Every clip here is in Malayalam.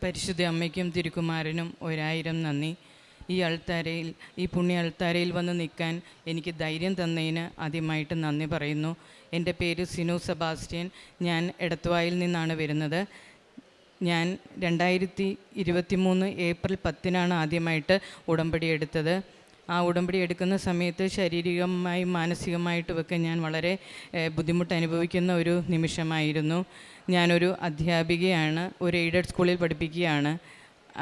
പരിശുദ്ധ അമ്മയ്ക്കും തിരുക്കുമാരനും 1000 നന്ദി. ഈ പുണ്യ അൾത്താരയിൽ വന്ന് നിൽക്കാൻ എനിക്ക് ധൈര്യം തന്നതിന് ആദ്യമായിട്ട് നന്ദി പറയുന്നു. എൻ്റെ പേര് സിനു സെബാസ്റ്റ്യൻ. ഞാൻ എടത്തുവായിൽ നിന്നാണ് വരുന്നത്. ഞാൻ 2023 ഏപ്രിൽ 10 ആദ്യമായിട്ട് ഉടമ്പടി എടുത്തത്. ആ ഉടമ്പടി എടുക്കുന്ന സമയത്ത് ശാരീരികമായും മാനസികമായിട്ടുമൊക്കെ ഞാൻ വളരെ ബുദ്ധിമുട്ട് അനുഭവിക്കുന്ന ഒരു നിമിഷമായിരുന്നു. ഞാനൊരു അധ്യാപികയാണ്, ഒരു എയ്ഡഡ് സ്കൂളിൽ പഠിപ്പിക്കുകയാണ്.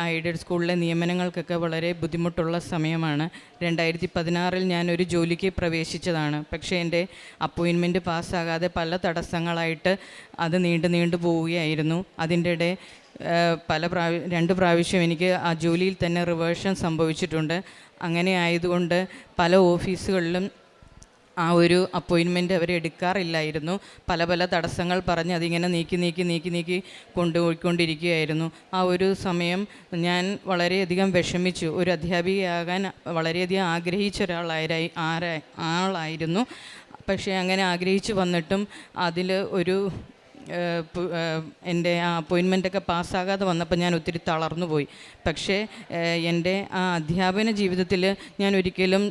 ആ എയ്ഡഡ് സ്കൂളിലെ നിയമനങ്ങൾക്കൊക്കെ വളരെ ബുദ്ധിമുട്ടുള്ള സമയമാണ്. 2016 ഞാനൊരു ജോലിക്ക് പ്രവേശിച്ചതാണ്. പക്ഷേ എൻ്റെ അപ്പോയിൻമെൻറ്റ് പാസ്സാകാതെ പല തടസ്സങ്ങളായിട്ട് അത് നീണ്ടു പോവുകയായിരുന്നു. അതിൻ്റെ ഇടെ 2 പ്രാവശ്യം എനിക്ക് ആ ജോലിയിൽ തന്നെ റിവേർഷൻ സംഭവിച്ചിട്ടുണ്ട്. അങ്ങനെ ആയതുകൊണ്ട് പല ഓഫീസുകളിലും ആ ഒരു അപ്പോയിൻമെൻറ്റ് അവർ എടുക്കാറില്ലായിരുന്നു. പല തടസ്സങ്ങൾ പറഞ്ഞ് അതിങ്ങനെ നീക്കി കൊണ്ടുപോയിക്കൊണ്ടിരിക്കുകയായിരുന്നു. ആ ഒരു സമയം ഞാൻ വളരെയധികം വിഷമിച്ചു. ഒരു അധ്യാപികയാകാൻ വളരെയധികം ആഗ്രഹിച്ച ആളായിരുന്നു. പക്ഷേ അങ്ങനെ ആഗ്രഹിച്ചു വന്നിട്ടും അതിൽ ഒരു എൻ്റെ ആ അപ്പോയിൻമെൻറ്റൊക്കെ പാസ്സാകാതെ വന്നപ്പോൾ ഞാൻ ഒത്തിരി തളർന്നു പോയി. പക്ഷേ എൻ്റെ ആ അധ്യാപന ജീവിതത്തിൽ ഞാൻ ഒരിക്കലും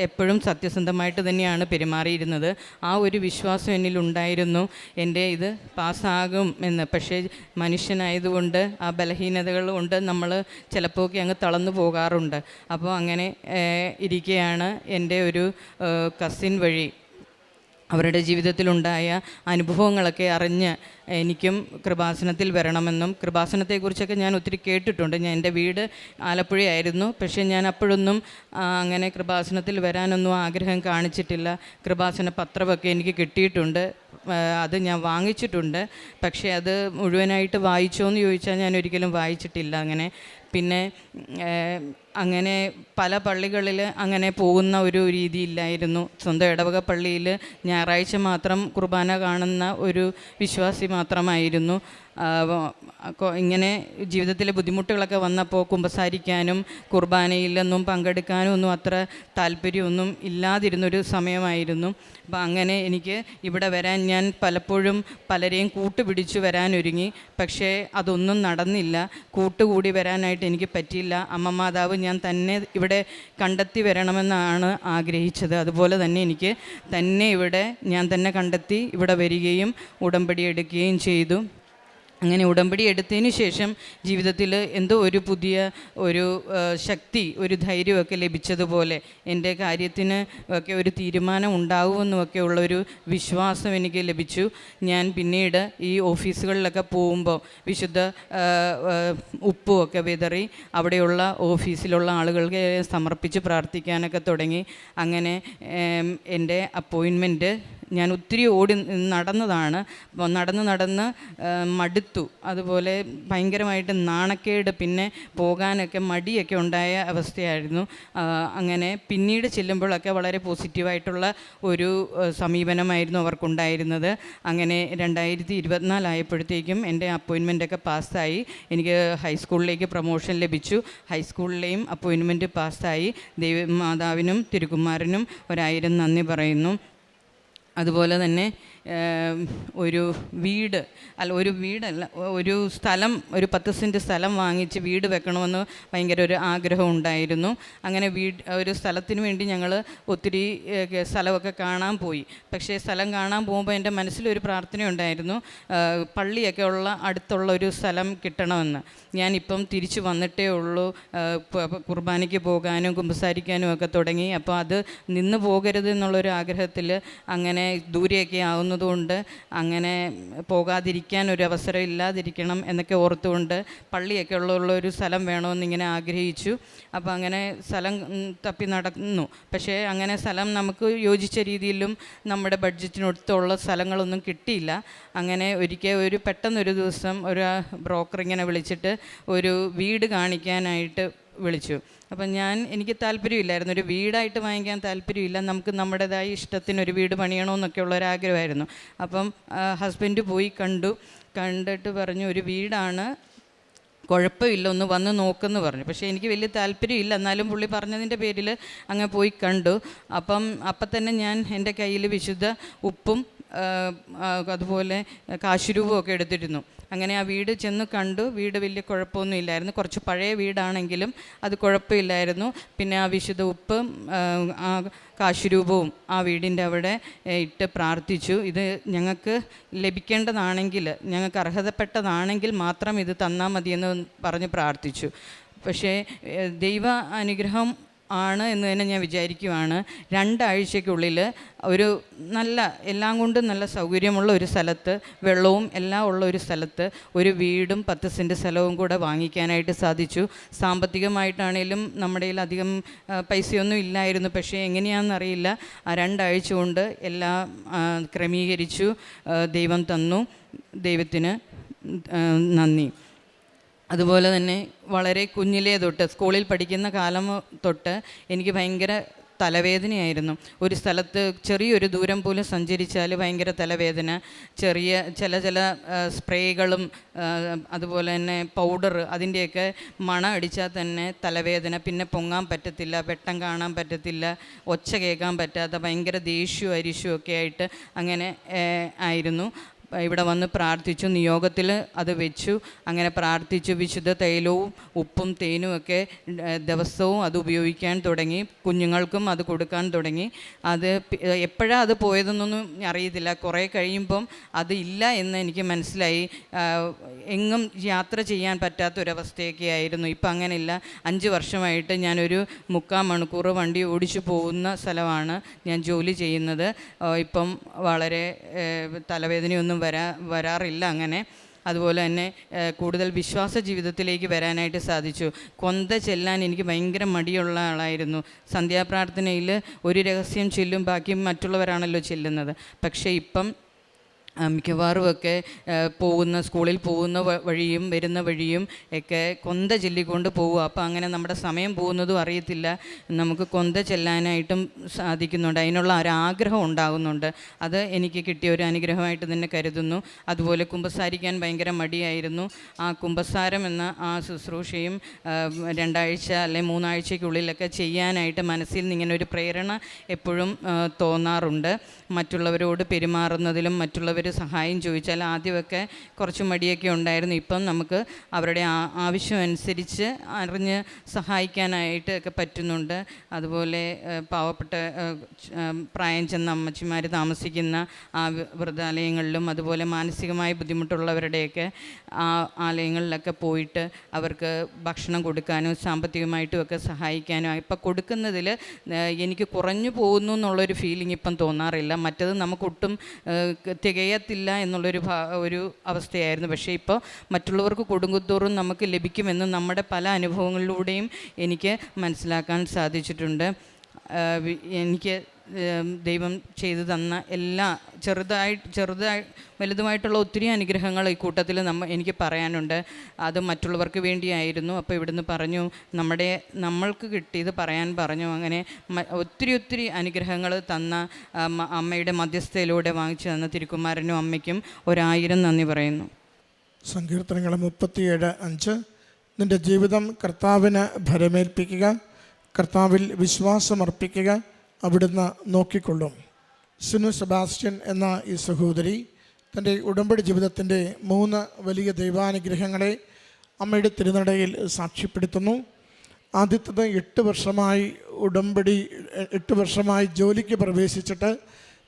എപ്പോഴും സത്യസന്ധമായിട്ട് തന്നെയാണ് പെരുമാറിയിരുന്നത്. ആ ഒരു വിശ്വാസം എന്നിലുണ്ടായിരുന്നു, എൻ്റെ ഇത് പാസ്സാകും എന്ന്. പക്ഷേ മനുഷ്യനായതുകൊണ്ട് ആ ബലഹീനതകൾ കൊണ്ട് നമ്മൾ ചിലപ്പോഴൊക്കെ അങ്ങ് തളർന്നു പോകാറുണ്ട്. അപ്പോൾ അങ്ങനെ ഇരിക്കുകയാണ് എൻ്റെ ഒരു കസിൻ വഴി അവരുടെ ജീവിതത്തിലുണ്ടായ അനുഭവങ്ങളൊക്കെ അറിഞ്ഞ് എനിക്കും കൃപാസനത്തിൽ വരണമെന്നും, കൃപാസനത്തെക്കുറിച്ചൊക്കെ ഞാൻ ഒത്തിരി കേട്ടിട്ടുണ്ട്. എൻ്റെ വീട് ആലപ്പുഴയായിരുന്നു. പക്ഷേ ഞാൻ അപ്പോഴൊന്നും അങ്ങനെ കൃപാസനത്തിൽ വരാനൊന്നും ആഗ്രഹം കാണിച്ചിട്ടില്ല. കൃപാസന പത്രമൊക്കെ എനിക്ക് കിട്ടിയിട്ടുണ്ട്, അത് ഞാൻ വാങ്ങിച്ചിട്ടുണ്ട്. പക്ഷേ അത് മുഴുവനായിട്ട് വായിച്ചോ എന്ന് ചോദിച്ചാൽ ഞാൻ ഒരിക്കലും വായിച്ചിട്ടില്ല. അങ്ങനെ പല പള്ളികളിൽ അങ്ങനെ പോകുന്ന ഒരു രീതിയില്ലായിരുന്നു. സ്വന്തം ഇടവക പള്ളിയിൽ ഞായറാഴ്ച മാത്രം കുർബാന കാണുന്ന ഒരു വിശ്വാസി മാത്രമായിരുന്നു. ഇങ്ങനെ ജീവിതത്തിലെ ബുദ്ധിമുട്ടുകളൊക്കെ വന്നപ്പോൾ കുമ്പസാരിക്കാനും കുർബാനയിലൊന്നും പങ്കെടുക്കാനും ഒന്നും അത്ര താല്പര്യമൊന്നും ഇല്ലാതിരുന്നൊരു സമയമായിരുന്നു. അപ്പോൾ അങ്ങനെ എനിക്ക് ഇവിടെ വരാൻ ഞാൻ പലപ്പോഴും പലരെയും കൂട്ടുപിടിച്ചു വരാനൊരുങ്ങി. പക്ഷേ അതൊന്നും നടന്നില്ല. കൂട്ടുകൂടി വരാനായിട്ട് എനിക്ക് പറ്റിയില്ല. അമ്മ മാതാവ് ഞാൻ തന്നെ ഇവിടെ കണ്ടെത്തി വരണമെന്നാണ് ആഗ്രഹിച്ചത്. അതുപോലെ തന്നെ എനിക്ക് ഇവിടെ ഞാൻ തന്നെ കണ്ടെത്തി ഇവിടെ വരികയും ഉടമ്പടി എടുക്കുകയും ചെയ്തു. അങ്ങനെ ഉടമ്പടി എടുത്തതിന് ശേഷം ജീവിതത്തിൽ എന്തോ ഒരു പുതിയ ഒരു ശക്തി, ഒരു ധൈര്യമൊക്കെ ലഭിച്ചതുപോലെ, എൻ്റെ കാര്യത്തിന് ഒക്കെ ഒരു തീരുമാനം ഉണ്ടാകുമെന്നുമൊക്കെ ഉള്ളൊരു വിശ്വാസം എനിക്ക് ലഭിച്ചു. ഞാൻ പിന്നീട് ഈ ഓഫീസുകളിലൊക്കെ പോകുമ്പോൾ വിശുദ്ധ ഉപ്പുമൊക്കെ വിതറി അവിടെയുള്ള ഓഫീസിലുള്ള ആളുകൾക്ക് സമർപ്പിച്ച് പ്രാർത്ഥിക്കാനൊക്കെ തുടങ്ങി. അങ്ങനെ എൻ്റെ അപ്പോയിൻമെൻറ്റ് ഞാൻ ഒത്തിരി നടന്നതാണ്. നടന്ന് മടുത്തു. അതുപോലെ ഭയങ്കരമായിട്ട് നാണക്കേട്, പിന്നെ പോകാനൊക്കെ മടിയൊക്കെ ഉണ്ടായ അവസ്ഥയായിരുന്നു. അങ്ങനെ പിന്നീട് ചെല്ലുമ്പോഴൊക്കെ വളരെ പോസിറ്റീവായിട്ടുള്ള ഒരു സമീപനമായിരുന്നു അവർക്കുണ്ടായിരുന്നത്. അങ്ങനെ 2024 ആയപ്പോഴത്തേക്കും എൻ്റെ അപ്പോയിൻമെൻറ്റൊക്കെ പാസ്സായി. എനിക്ക് ഹൈസ്കൂളിലേക്ക് പ്രൊമോഷൻ ലഭിച്ചു. ഹൈസ്കൂളിലെയും അപ്പോയിൻമെൻറ്റ് പാസ്സായി. മാതാവിനും തിരുക്കുമാരനും 1000 നന്ദി പറയുന്നു. അതുപോലെ തന്നെ ഒരു സ്ഥലം, ഒരു 10 സെൻറ്റ് സ്ഥലം വാങ്ങിച്ച് വീട് വെക്കണമെന്ന് ഭയങ്കര ഒരു ആഗ്രഹം ഉണ്ടായിരുന്നു. അങ്ങനെ ഒരു സ്ഥലത്തിന് വേണ്ടി ഞങ്ങൾ ഒത്തിരി സ്ഥലമൊക്കെ കാണാൻ പോയി. പക്ഷേ സ്ഥലം കാണാൻ പോകുമ്പോൾ എൻ്റെ മനസ്സിലൊരു പ്രാർത്ഥനയുണ്ടായിരുന്നു, പള്ളിയൊക്കെ അടുത്തുള്ള ഒരു സ്ഥലം കിട്ടണമെന്ന്. ഞാനിപ്പം തിരിച്ചു വന്നിട്ടേ ഉള്ളൂ, കുർബാനയ്ക്ക് പോകാനും കുമ്പസാരിക്കാനും ഒക്കെ തുടങ്ങി. അപ്പോൾ അത് നിന്ന് പോകരുത് എന്നുള്ളൊരു ആഗ്രഹത്തിൽ അങ്ങനെ ദൂരെയൊക്കെ ആവുന്നതുകൊണ്ട് അങ്ങനെ പോകാതിരിക്കാൻ ഒരു അവസരം ഇല്ലാതിരിക്കണം എന്നൊക്കെ ഓർത്തുകൊണ്ട് പള്ളിയൊക്കെ ഒരു സ്ഥലം വേണമെന്നിങ്ങനെ ആഗ്രഹിച്ചു. അപ്പോൾ അങ്ങനെ സ്ഥലം തപ്പി നടന്നു. പക്ഷേ അങ്ങനെ സ്ഥലം നമുക്ക് യോജിച്ച രീതിയിലും നമ്മുടെ ബഡ്ജറ്റിനൊത്തുള്ള സ്ഥലങ്ങളൊന്നും കിട്ടിയില്ല. അങ്ങനെ പെട്ടെന്നൊരു ദിവസം ഒരു ബ്രോക്കർ ഇങ്ങനെ വിളിച്ചിട്ട് ഒരു വീട് കാണിക്കാനായിട്ട് വിളിച്ചു. അപ്പം എനിക്ക് താല്പര്യമില്ലായിരുന്നു, ഒരു വീടായിട്ട് വാങ്ങിക്കാൻ താല്പര്യമില്ല. നമുക്ക് നമ്മുടേതായ ഇഷ്ടത്തിനൊരു വീട് പണിയണമെന്നൊക്കെ ഉള്ളൊരാഗ്രഹമായിരുന്നു. അപ്പം ഹസ്ബൻഡ് പോയി കണ്ടിട്ട് പറഞ്ഞു, ഒരു വീടാണ്, കുഴപ്പമില്ല, ഒന്ന് വന്ന് നോക്കെന്ന് പറഞ്ഞു. പക്ഷേ എനിക്ക് വലിയ താല്പര്യമില്ല. എന്നാലും പുള്ളി പറഞ്ഞതിൻ്റെ പേരിൽ അങ്ങ് പോയി കണ്ടു. അപ്പം തന്നെ ഞാൻ എൻ്റെ കയ്യിൽ വിശുദ്ധ ഉപ്പും അതുപോലെ കാശുരൂപമൊക്കെ എടുത്തിരുന്നു. അങ്ങനെ ആ വീട് ചെന്ന് കണ്ടു. വീട് വലിയ കുഴപ്പമൊന്നും ഇല്ലായിരുന്നു. കുറച്ച് പഴയ വീടാണെങ്കിലും അത് കുഴപ്പമില്ലായിരുന്നു. പിന്നെ ആ വിശുദ്ധ ഉപ്പും ആ കാശുരൂപവും ആ വീടിൻ്റെ അവിടെ ഇട്ട് പ്രാർത്ഥിച്ചു. ഇത് ഞങ്ങൾക്ക് ലഭിക്കേണ്ടതാണെങ്കിൽ, ഞങ്ങൾക്ക് അർഹതപ്പെട്ടതാണെങ്കിൽ മാത്രം ഇത് തന്നാൽ മതിയെന്ന് പറഞ്ഞ് പ്രാർത്ഥിച്ചു. പക്ഷേ ദൈവ അനുഗ്രഹം ആണ് എന്ന് തന്നെ ഞാൻ വിചാരിക്കുവാണ്. 2 ആഴ്ചയ്ക്കുള്ളിൽ ഒരു നല്ല, എല്ലാം കൊണ്ടും നല്ല സൗകര്യമുള്ള ഒരു സ്ഥലത്ത്, വെള്ളവും എല്ലാം ഉള്ള ഒരു സ്ഥലത്ത് ഒരു വീടും 10 സെൻറ്റ് സ്ഥലവും കൂടെ വാങ്ങിക്കാനായിട്ട് സാധിച്ചു. സാമ്പത്തികമായിട്ടാണേലും നമ്മുടെ കയ്യിൽ അധികം പൈസയൊന്നും ഇല്ലായിരുന്നു. പക്ഷേ എങ്ങനെയാണെന്നറിയില്ല, ആ 2 ആഴ്ച കൊണ്ട് എല്ലാം ക്രമീകരിച്ചു. ദൈവം തന്നു. ദൈവത്തിന് നന്ദി. അതുപോലെ തന്നെ വളരെ കുഞ്ഞിലേ തൊട്ട്, സ്കൂളിൽ പഠിക്കുന്ന കാലം തൊട്ട് എനിക്ക് ഭയങ്കര തലവേദനയായിരുന്നു. ഒരു സ്ഥലത്ത് ചെറിയൊരു ദൂരം പോലും സഞ്ചരിച്ചാൽ ഭയങ്കര തലവേദന. ചില സ്പ്രേകളും അതുപോലെ തന്നെ പൗഡർ, അതിൻ്റെയൊക്കെ മണം അടിച്ചാൽ തന്നെ തലവേദന. പിന്നെ പൊങ്ങാൻ പറ്റത്തില്ല, വെട്ടം കാണാൻ പറ്റത്തില്ല, ഒച്ച കേൾക്കാൻ പറ്റാത്ത ഭയങ്കര ദേഷ്യവും അരിശും ഒക്കെ ആയിട്ട് അങ്ങനെ ആയിരുന്നു. ഇവിടെ വന്ന് പ്രാർത്ഥിച്ചു. നിയോഗത്തിൽ അത് വെച്ചു. അങ്ങനെ പ്രാർത്ഥിച്ചു. വിശുദ്ധ തൈലവും ഉപ്പും തേനും ഒക്കെ ദിവസവും അത് ഉപയോഗിക്കാൻ തുടങ്ങി. കുഞ്ഞുങ്ങൾക്കും അത് കൊടുക്കാൻ തുടങ്ങി. അത് എപ്പോഴാണ് അത് പോയതെന്നൊന്നും അറിയത്തില്ല. കുറേ കഴിയുമ്പം അത് ഇല്ല എന്ന് എനിക്ക് മനസ്സിലായി. എങ്ങും യാത്ര ചെയ്യാൻ പറ്റാത്തൊരവസ്ഥയൊക്കെ ആയിരുന്നു. ഇപ്പം അങ്ങനെയില്ല. 5 വർഷമായിട്ട് ഞാനൊരു 3/4 മണിക്കൂർ വണ്ടി ഓടിച്ചു പോകുന്ന സ്ഥലമാണ് ഞാൻ ജോലി ചെയ്യുന്നത്. ഇപ്പം വളരെ തലവേദനയൊന്നും വരാറില്ല അങ്ങനെ. അതുപോലെ തന്നെ കൂടുതൽ വിശ്വാസ ജീവിതത്തിലേക്ക് വരാനായിട്ട് സാധിച്ചു. കൊന്ത ചെല്ലാൻ എനിക്ക് ഭയങ്കര മടിയുള്ള ആളായിരുന്നു. സന്ധ്യാപ്രാർത്ഥനയിൽ ഒരു രഹസ്യം ചൊല്ലും, ബാക്കി മറ്റുള്ളവരാണല്ലോ ചെല്ലുന്നത്. പക്ഷേ ഇപ്പം മിക്കവാറുമൊക്കെ സ്കൂളിൽ പോകുന്ന വഴിയും വരുന്ന വഴിയും ഒക്കെ കൊന്ത ചൊല്ലിക്കൊണ്ട് പോവുക. അപ്പോൾ അങ്ങനെ നമ്മുടെ സമയം പോകുന്നതും അറിയത്തില്ല. നമുക്ക് കൊന്ത ചെല്ലാനായിട്ടും സാധിക്കുന്നുണ്ട്. അതിനുള്ള ഒരാഗ്രഹം ഉണ്ടാകുന്നുണ്ട്. അത് എനിക്ക് കിട്ടിയ ഒരു അനുഗ്രഹമായിട്ട് തന്നെ കരുതുന്നു. അതുപോലെ കുമ്പസാരിക്കാൻ ഭയങ്കര മടിയായിരുന്നു. ആ കുമ്പസാരം എന്ന ആ ശുശ്രൂഷയും 2 ആഴ്ച അല്ലെങ്കിൽ 3 ആഴ്ചയ്ക്കുള്ളിലൊക്കെ ചെയ്യാനായിട്ട് മനസ്സിൽ നിന്ന് ഇങ്ങനെ ഒരു പ്രേരണ എപ്പോഴും തോന്നാറുണ്ട്. മറ്റുള്ളവരോട് പെരുമാറുന്നതിലും മറ്റുള്ളവർ സഹായം ചോദിച്ചാൽ ആദ്യമൊക്കെ കുറച്ച് മടിയൊക്കെ ഉണ്ടായിരുന്നു. ഇപ്പം നമുക്ക് അവരുടെ ആവശ്യമനുസരിച്ച് അറിഞ്ഞ് സഹായിക്കാനായിട്ട് ഒക്കെ പറ്റുന്നുണ്ട്. അതുപോലെ പാവപ്പെട്ട പ്രായം ചെന്ന അമ്മച്ചിമാർ താമസിക്കുന്ന ആ വൃദ്ധാലയങ്ങളിലും അതുപോലെ മാനസികമായി ബുദ്ധിമുട്ടുള്ളവരുടെയൊക്കെ ആ ആലയങ്ങളിലൊക്കെ പോയിട്ട് അവർക്ക് ഭക്ഷണം കൊടുക്കാനും സാമ്പത്തികമായിട്ടും ഒക്കെ സഹായിക്കാനും ഇപ്പം കൊടുക്കുന്നതിൽ എനിക്ക് കുറഞ്ഞു പോകുന്നു എന്നുള്ളൊരു ഫീലിംഗ് ഇപ്പം തോന്നാറില്ല. മറ്റത് നമുക്കൊട്ടും തികയത്തില്ല എന്നുള്ളൊരു അവസ്ഥയായിരുന്നു. പക്ഷേ ഇപ്പോൾ മറ്റുള്ളവർക്ക് കൊടുക്കുന്തോറും നമുക്ക് ലഭിക്കുമെന്ന് നമ്മുടെ പല അനുഭവങ്ങളിലൂടെയും എനിക്ക് മനസ്സിലാക്കാൻ സാധിച്ചിട്ടുണ്ട്. എനിക്ക് ദൈവം ചെയ്തു തന്ന എല്ലാ ചെറുതായി വലുതുമായിട്ടുള്ള ഒത്തിരി അനുഗ്രഹങ്ങൾ ഈ കൂട്ടത്തിൽ എനിക്ക് പറയാനുണ്ട്. അത് മറ്റുള്ളവർക്ക് വേണ്ടിയായിരുന്നു. അപ്പോൾ ഇവിടുന്ന് പറഞ്ഞു, നമ്മൾക്ക് കിട്ടിയത് പറയാൻ പറഞ്ഞു. അങ്ങനെ ഒത്തിരി അനുഗ്രഹങ്ങൾ തന്ന അമ്മയുടെ മധ്യസ്ഥയിലൂടെ വാങ്ങിച്ചു തന്ന തിരുക്കുമാരനും അമ്മയ്ക്കും 1000 നന്ദി പറയുന്നു. സങ്കീർത്തനങ്ങൾ 37:5 നിൻ്റെ ജീവിതം കർത്താവിന് ഭരമേൽപ്പിക്കുക, കർത്താവിൽ വിശ്വാസമർപ്പിക്കുക, അവിടുന്ന് നോക്കിക്കൊള്ളും. സിനു സെബാസ്റ്റ്യൻ എന്ന ഈ സഹോദരി തൻ്റെ ഉടമ്പടി ജീവിതത്തിൻ്റെ 3 വലിയ ദൈവാനുഗ്രഹങ്ങളെ അമ്മയുടെ തിരുനടയിൽ സാക്ഷ്യപ്പെടുത്തുന്നു. ആദ്യത്തേത് 8 വർഷമായി ജോലിക്ക് പ്രവേശിച്ചിട്ട്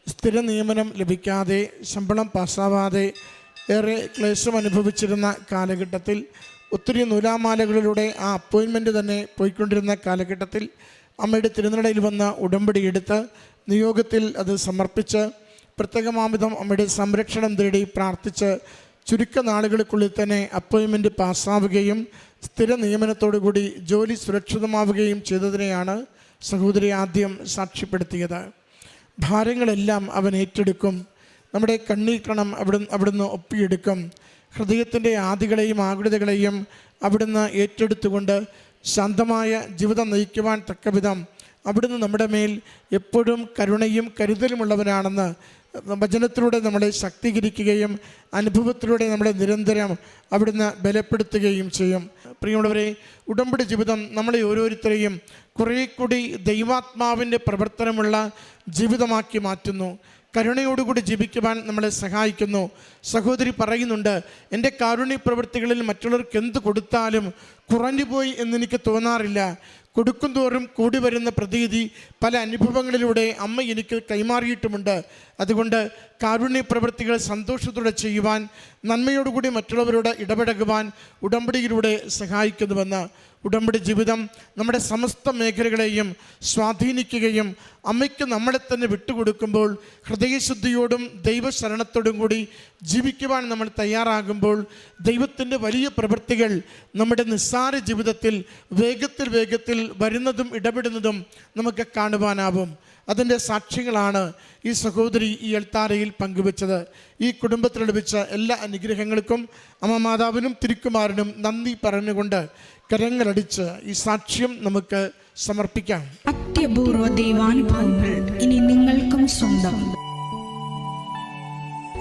സ്ഥിര നിയമനം ലഭിക്കാതെ ശമ്പളം പാസ്സാവാതെ ഏറെ ക്ലേശം അനുഭവിച്ചിരുന്ന കാലഘട്ടത്തിൽ, ഒത്തിരി നൂലാമാലകളിലൂടെ ആ അപ്പോയിൻമെൻറ്റ് തന്നെ പോയിക്കൊണ്ടിരുന്ന കാലഘട്ടത്തിൽ അമ്മയുടെ തിരുനടയിൽ വന്ന ഉടമ്പടി എടുത്ത് നിയോഗത്തിൽ അത് സമർപ്പിച്ച് പ്രത്യേകമാവിധം അമ്മയുടെ സംരക്ഷണം തേടി പ്രാർത്ഥിച്ച് ചുരുക്ക നാളുകൾക്കുള്ളിൽ തന്നെ അപ്പോയിൻമെൻറ്റ് പാസ്സാവുകയും സ്ഥിര നിയമനത്തോടുകൂടി ജോലി സുരക്ഷിതമാവുകയും ചെയ്തതിനെയാണ് സഹോദരി ആദ്യം സാക്ഷ്യപ്പെടുത്തിയത്. ഭാരങ്ങളെല്ലാം അവൻ ഏറ്റെടുക്കും, നമ്മുടെ കണ്ണീക്കണം അവിടുന്ന് ഒപ്പിയെടുക്കും. ഹൃദയത്തിൻ്റെ ആദികളെയും ആകുലതകളെയും അവിടുന്ന് ഏറ്റെടുത്തുകൊണ്ട് ശാന്തമായ ജീവിതം നയിക്കുവാൻ തക്കവിധം അവിടുന്ന് നമ്മുടെ മേൽ എപ്പോഴും കരുണയും കരുതലുമുള്ളവനാണെന്ന് വചനത്തിലൂടെ നമ്മളെ ശക്തീകരിക്കുകയും അനുഭവത്തിലൂടെ നമ്മളെ നിരന്തരം അവിടുന്ന് ബലപ്പെടുത്തുകയും ചെയ്യും. പ്രിയമുള്ളവരെ, ഉടമ്പടി ജീവിതം നമ്മളെ ഓരോരുത്തരെയും കുറേ കൂടി ദൈവാത്മാവിൻ്റെ പ്രവർത്തനമുള്ള ജീവിതമാക്കി മാറ്റുന്നു. കരുണയോടുകൂടി ജീവിക്കുവാൻ നമ്മളെ സഹായിക്കുന്നു. സഹോദരി പറയുന്നുണ്ട്, എൻ്റെ കാരുണ്യ പ്രവൃത്തികളിൽ മറ്റുള്ളവർക്ക് എന്ത് കൊടുത്താലും കുറഞ്ഞുപോയി എന്നെനിക്ക് തോന്നാറില്ല. കൊടുക്കും തോറും കൂടി വരുന്ന പ്രതീതി പല അനുഭവങ്ങളിലൂടെ അമ്മ എനിക്ക് കൈമാറിയിട്ടുമുണ്ട്. അതുകൊണ്ട് കാരുണ്യ പ്രവൃത്തികൾ സന്തോഷത്തോടെ ചെയ്യുവാൻ, നന്മയോടുകൂടി മറ്റുള്ളവരോട് ഇടപഴകുവാൻ ഉടമ്പടിയിലൂടെ സഹായിക്കുന്നുവെന്ന്. ഉടമ്പടി ജീവിതം നമ്മുടെ സമസ്ത മേഖലകളെയും സ്വാധീനിക്കുകയും അമ്മയ്ക്ക് നമ്മളെ തന്നെ വിട്ടുകൊടുക്കുമ്പോൾ ഹൃദയശുദ്ധിയോടും ദൈവശരണത്തോടും കൂടി ജീവിക്കുവാൻ നമ്മൾ തയ്യാറാകുമ്പോൾ ദൈവത്തിൻ്റെ വലിയ പ്രവൃത്തികൾ നമ്മുടെ നിസ്സാര ജീവിതത്തിൽ വേഗത്തിൽ വരുന്നതും ഇടപെടുന്നതും നമുക്ക് കാണുവാനാവും. അതിൻ്റെ സാക്ഷ്യങ്ങളാണ് ഈ സഹോദരി ഈ എൽത്താരയിൽ പങ്കുവെച്ചത്. ഈ കുടുംബത്തിൽ ലഭിച്ച എല്ലാ അനുഗ്രഹങ്ങൾക്കും അമ്മ മാതാവിനും തിരുക്കുമാരനും നന്ദി പറഞ്ഞുകൊണ്ട് കരങ്ങളടിച്ച് ഈ സാക്ഷ്യം നമുക്ക് സമർപ്പിക്കാം. അത്യപൂർവ ദൈവാനുഭവങ്ങൾ ഇനി നിങ്ങൾക്കും സ്വന്തം.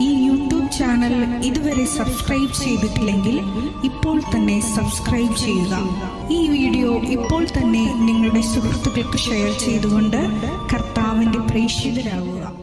ഈ യൂട്യൂബ് ചാനൽ ഇതുവരെ സബ്സ്ക്രൈബ് ചെയ്തിട്ടില്ലെങ്കിൽ ഇപ്പോൾ തന്നെ സബ്സ്ക്രൈബ് ചെയ്യുക. ഈ വീഡിയോ ഇപ്പോൾ തന്നെ നിങ്ങളുടെ സുഹൃത്തുക്കൾക്ക് ഷെയർ ചെയ്തുകൊണ്ട് കർത്താവിൻ്റെ പ്രേക്ഷിതരാകുക.